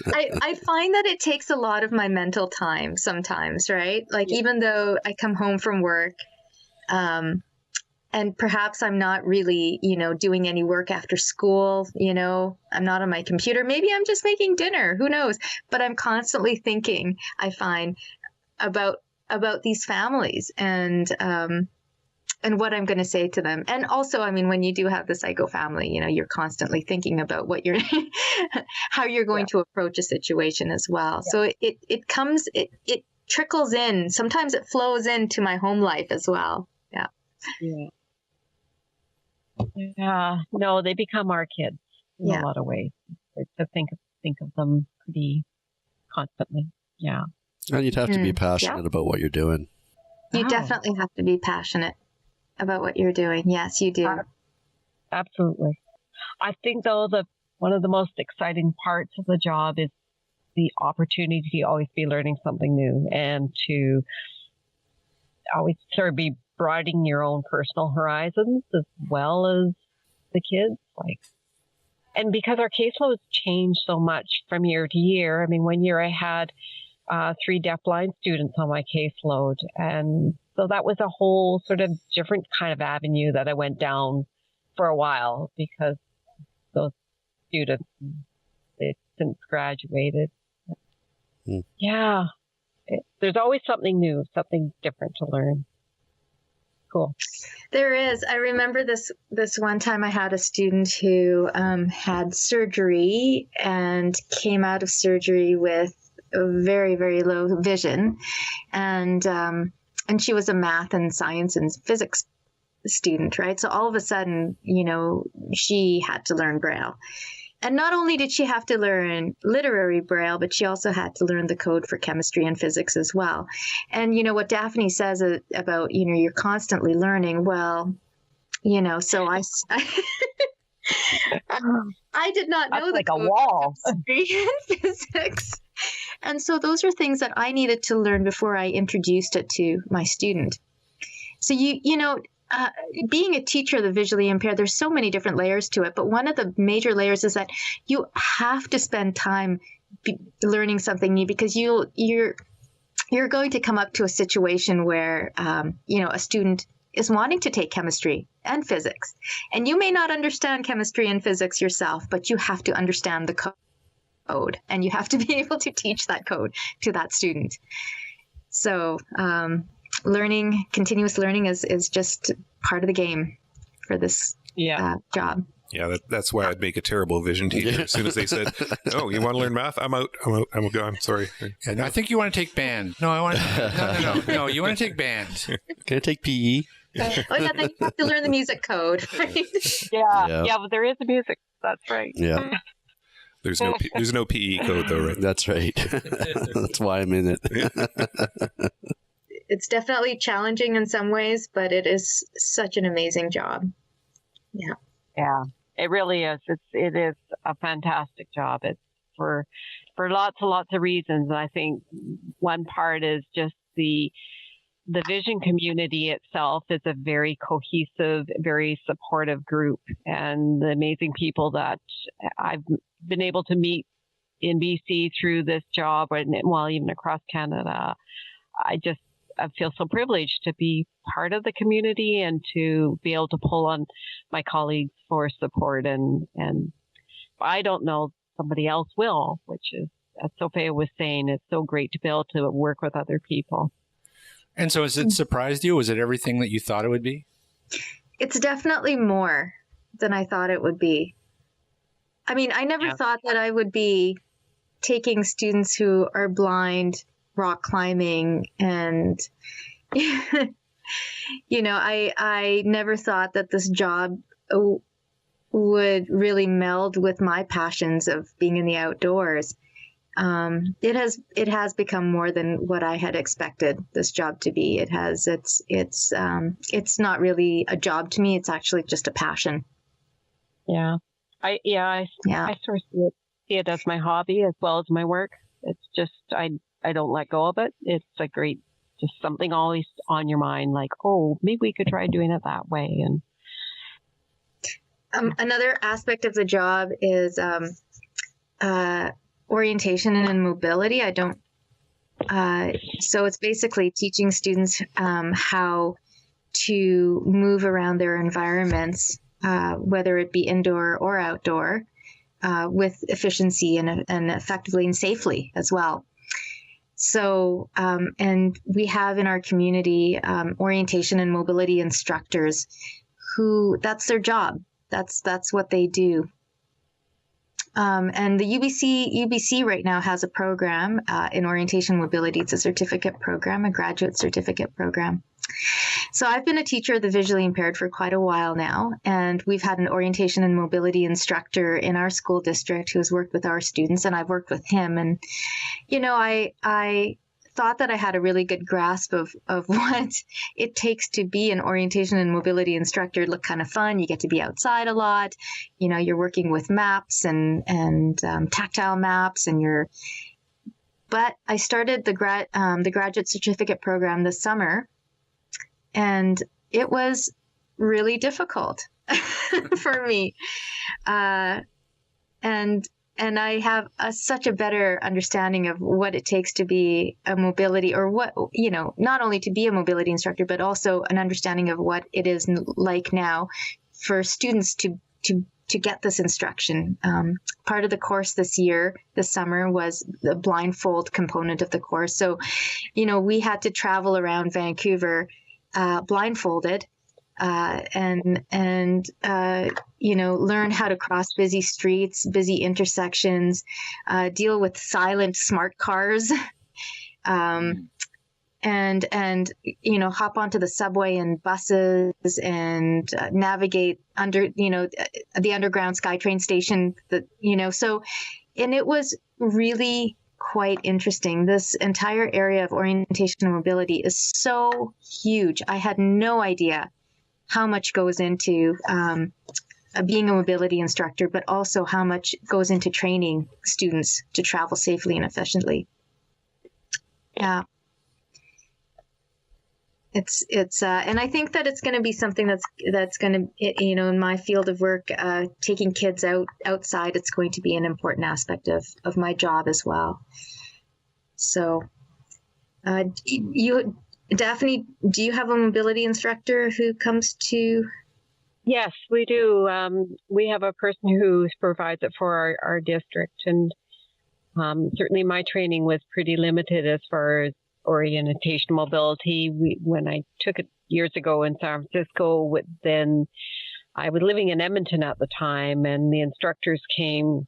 I find that it takes a lot of my mental time sometimes, right? Like even though I come home from work, and perhaps I'm not really, doing any work after school, I'm not on my computer. Maybe I'm just making dinner. Who knows? But I'm constantly thinking, I find, about these families and what I'm going to say to them. And also, when you do have the psycho family, you're constantly thinking about what you're, how you're going to approach a situation as well. Yeah. So it comes, it trickles in. Sometimes it flows into my home life as well. Yeah. Yeah. Yeah, no, they become our kids in a lot of ways. To think of them pretty constantly. Yeah. And you'd have to be passionate about what you're doing. You definitely have to be passionate about what you're doing. Yes, you do. Absolutely. I think, though, one of the most exciting parts of the job is the opportunity to always be learning something new and to always sort of be broadening your own personal horizons as well as the kids. And because our caseloads change so much from year to year. One year I had 3 deafblind students on my caseload, and so that was a whole sort of different kind of avenue that I went down for a while because those students, they since graduated. Yeah, there's always something new, something different to learn. Cool. There is. I remember this one time I had a student who had surgery and came out of surgery with a very, very low vision. And she was a math and science and physics student, right? So all of a sudden, she had to learn Braille. And not only did she have to learn literary Braille, but she also had to learn the code for chemistry and physics as well. And, what Daphne says about, you're constantly learning, well, so I did not know like a wall. Chemistry and physics. And so those are things that I needed to learn before I introduced it to my student. So, being a teacher of the visually impaired, there's so many different layers to it. But one of the major layers is that you have to spend time learning something new because you're going to come up to a situation where, a student is wanting to take chemistry and physics. And you may not understand chemistry and physics yourself, but you have to understand the code and you have to be able to teach that code to that student. So, continuous learning is just part of the game for this job. Yeah, that's why I'd make a terrible vision teacher. As soon as they said, "Oh, you want to learn math? I'm out. I'm gone. Sorry." Yeah, no, I think you want to take band. No, I want to. No. You want to take band. Can I take PE? Oh yeah, then you have to learn the music code, right? Yeah, but there is a music. That's right. Yeah. There's no PE code though, right? That's right. That's why I'm in it. It's definitely challenging in some ways, but it is such an amazing job. Yeah. Yeah, it really is. It is a fantastic job. It's for lots and lots of reasons. I think one part is just the vision community itself is a very cohesive, very supportive group, and the amazing people that I've been able to meet in BC through this job, and well, even across Canada. I feel so privileged to be part of the community and to be able to pull on my colleagues for support. And I don't know, somebody else will, which is, as Sofeya was saying, it's so great to be able to work with other people. And so has it surprised you? Was it everything that you thought it would be? It's definitely more than I thought it would be. I mean, I never thought that I would be taking students who are blind rock climbing, and I never thought that this job would really meld with my passions of being in the outdoors. It has become more than what I had expected this job to be. It's not really a job to me. It's actually just a passion. I sort of see it as my hobby as well as my work. It's just I don't let go of it. It's a great, just something always on your mind, like, oh, maybe we could try doing it that way. And another aspect of the job is orientation and mobility. So it's basically teaching students how to move around their environments, whether it be indoor or outdoor, with efficiency and effectively and safely as well. So, and we have in our community orientation and mobility instructors who, that's their job. That's what they do. And the UBC right now has a program in orientation mobility. It's a certificate program, a graduate certificate program. So I've been a teacher of the visually impaired for quite a while now, and we've had an orientation and mobility instructor in our school district who has worked with our students, and I've worked with him. And, I thought that I had a really good grasp of what it takes to be an orientation and mobility instructor. It looked kind of fun. You get to be outside a lot. You're working with maps and tactile maps, but I started the graduate certificate program this summer, and it was really difficult for me. And I have such a better understanding of what it takes to be a mobility, or what, not only to be a mobility instructor, but also an understanding of what it is like now for students to get this instruction. Part of the course this summer, was the blindfold component of the course. So, we had to travel around Vancouver blindfolded, and learn how to cross busy streets, busy intersections, deal with silent smart cars, and hop onto the subway and buses and navigate under, the underground SkyTrain station, and it was really quite interesting. This entire area of orientation and mobility is so huge. I had no idea how much goes into being a mobility instructor, but also how much goes into training students to travel safely and efficiently. Yeah. It's and I think that it's going to be something that's going to, in my field of work, taking kids outside, it's going to be an important aspect of my job as well. So, Daphne, do you have a mobility instructor who comes to? Yes, we do. We have a person who provides it for our district, and certainly my training was pretty limited as far as orientation mobility. When I took it years ago in San Francisco. Then I was living in Edmonton at the time, and the instructors came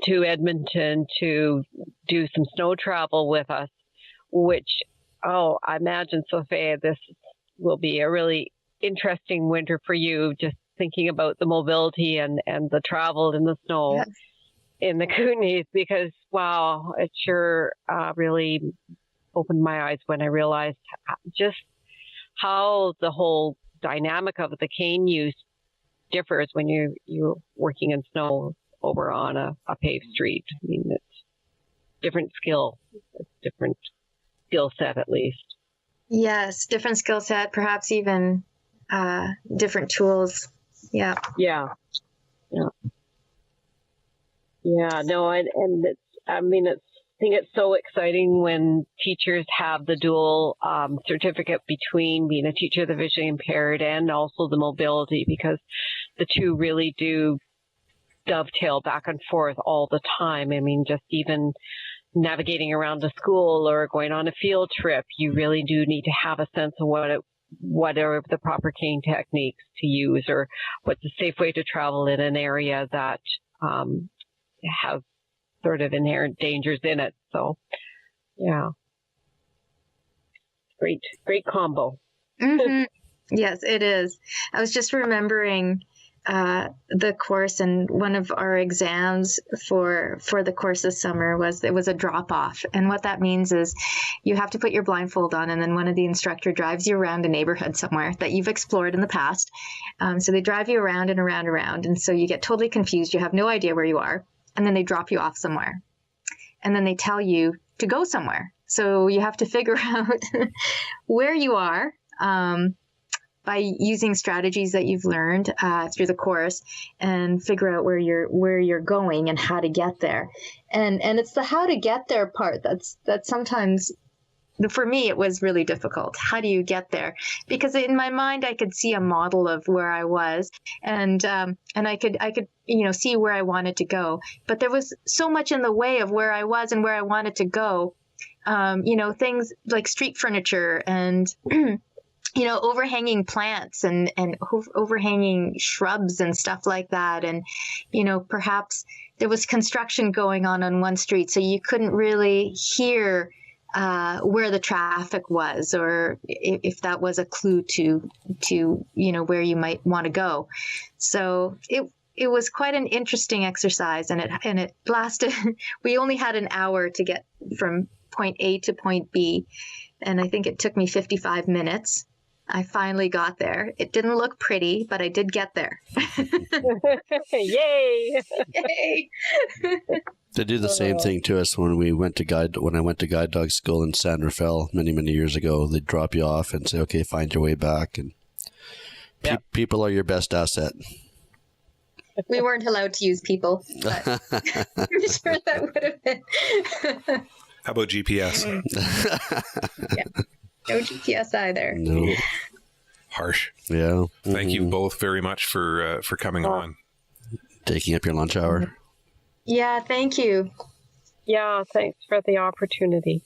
to Edmonton to do some snow travel with us, which, I imagine, Sofeya, this will be a really interesting winter for you, just thinking about the mobility and the travel in the snow. Yes. In the Kootenays, because, wow, it sure really opened my eyes when I realized just how the whole dynamic of the cane use differs when you're working in snow over on a paved street. I mean, it's different skill. It's different skill set, at least. Yes, different skill set, perhaps even different tools. Yeah. Yeah. Yeah. Yeah. No, and it's, I think it's so exciting when teachers have the dual certificate between being a teacher of the visually impaired and also the mobility, because the two really do dovetail back and forth all the time. I mean, just even navigating around a school or going on a field trip, you really do need to have a sense of what are the proper cane techniques to use, or what's a safe way to travel in an area that has sort of inherent dangers in it. So, yeah. Great combo. Mm-hmm. Yes, it is. I was just remembering the course, and one of our exams for the course this summer was a drop off. And what that means is you have to put your blindfold on, and then one of the instructor drives you around a neighborhood somewhere that you've explored in the past. So they drive you around and around and around. And so you get totally confused. You have no idea where you are. And then they drop you off somewhere. And then they tell you to go somewhere. So you have to figure out where you are by using strategies that you've learned through the course, and figure out where you're going and how to get there. And it's the how to get there part that's sometimes, for me, it was really difficult. How do you get there? Because in my mind, I could see a model of where I was, and I could see where I wanted to go. But there was so much in the way of where I was and where I wanted to go. Things like street furniture and overhanging plants and overhanging shrubs and stuff like that. And, perhaps there was construction going on one street, so you couldn't really hear where the traffic was, or if that was a clue to where you might want to go. So it was quite an interesting exercise, and it lasted. We only had an hour to get from point A to point B, and I think it took me 55 minutes. I finally got there. It didn't look pretty, but I did get there. Yay! Yay! They do the same thing to us when I went to guide dog school in San Rafael many, many years ago. They'd drop you off and say, okay, find your way back. And people are your best asset. We weren't allowed to use people, but I'm sure that would have been. How about GPS? Yeah. No GPS either. No. Harsh. Yeah. Thank you both very much for coming on. Taking up your lunch hour. Yeah, thank you. Yeah, thanks for the opportunity.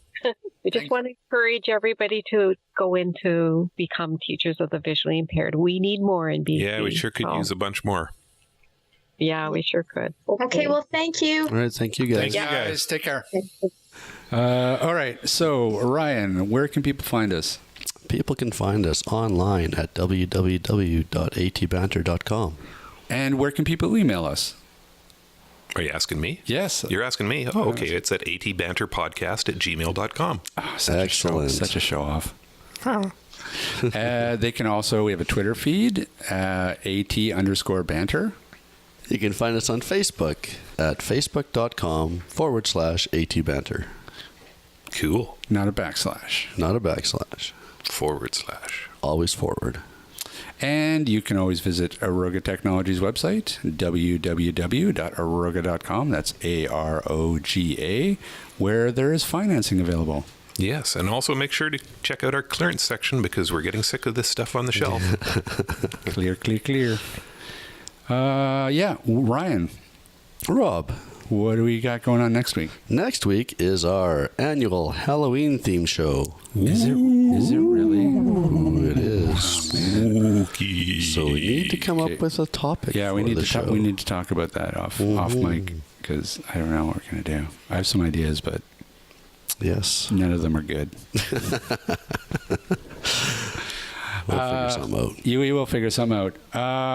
We just want to encourage everybody to go in to become teachers of the visually impaired. We need more in BC. Yeah, we sure could use a bunch more. Yeah, we sure could. Okay, well, thank you. All right, thank you guys. Thank you guys. Take care. All right, so Ryan, where can people find us? People can find us online at www.atbanter.com. And where can people email us? Are you asking me? Yes. You're asking me? Oh, okay. It's at atbanterpodcast@gmail.com. Oh, Excellent. Such a show off. They can also, we have a Twitter feed, @AT_banter. You can find us on Facebook at facebook.com/atbanter. Cool. Not a backslash. Not a backslash. /. Always forward. And you can always visit Aroga Technologies' website, www.aroga.com. That's AROGA, where there is financing available. Yes, and also make sure to check out our clearance section because we're getting sick of this stuff on the shelf. Clear. Ryan. Rob. What do we got going on next week? Next week is our annual Halloween theme show. Is it really? Ooh, it is. spooky. So we need to come up with a topic. Yeah, we for need the to show. we need to talk about that off mic, because I don't know what we're gonna do. I have some ideas, but Yes. none of them are good. We'll figure something out. We will figure something out.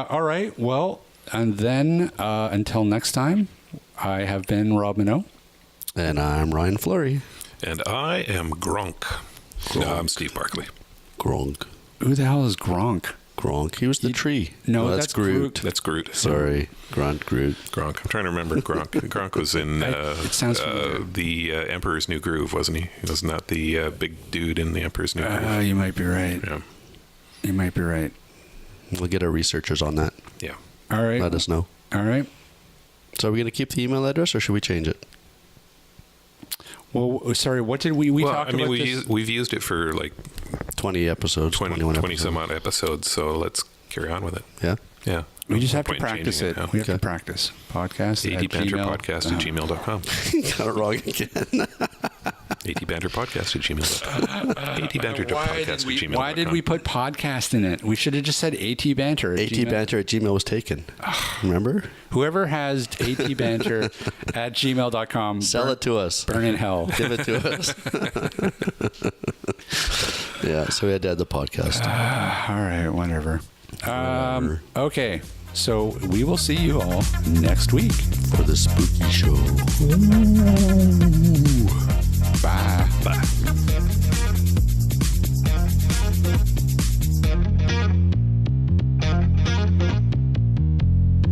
All right. Well, and then until next time, I have been Rob Minot. And I'm Ryan Fleury. And I am Gronk. No, I'm Steve Barkley. Gronk. Who the hell is Gronk? Gronk. He was the tree. No, that's Groot. That's Groot. Sorry. Groot. Gronk. I'm trying to remember Gronk. Gronk was in it sounds familiar. the Emperor's New Groove, wasn't he? Wasn't that the big dude in the Emperor's New Groove? You might be right. Yeah. You might be right. We'll get our researchers on that. Yeah. All right. Let us know. All right. So are we going to keep the email address or should we change it? Well, sorry. What did we talked about? We've used it for like 20 episodes. 20 episodes. some odd episodes, so let's carry on with it. Yeah. Yeah. We just No have to point in practice changing it. now. We have to practice. Podcast at Gmail. atbanterpodcast@gmail.com. Got it wrong again. atbanterpodcast@gmail.com. atbanter.podcast@gmail.com. Why did we put podcast in it? We should have just said ATBanter. atbanter@gmail was taken. Remember? Whoever has ATBanter@gmail.com. Sell it to us. Burn in hell. Give it to us. Yeah, so we had to add the podcast. All right, whatever. Okay, so we will see you all next week For the spooky show. Bye. Bye.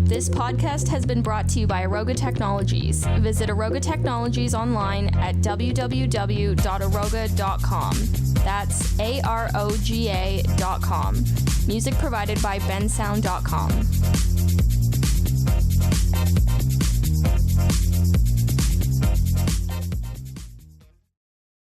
This podcast has been brought to you by Aroga Technologies. Visit Aroga Technologies online at www.aroga.com. That's AROGA.com. Music provided by bensound.com.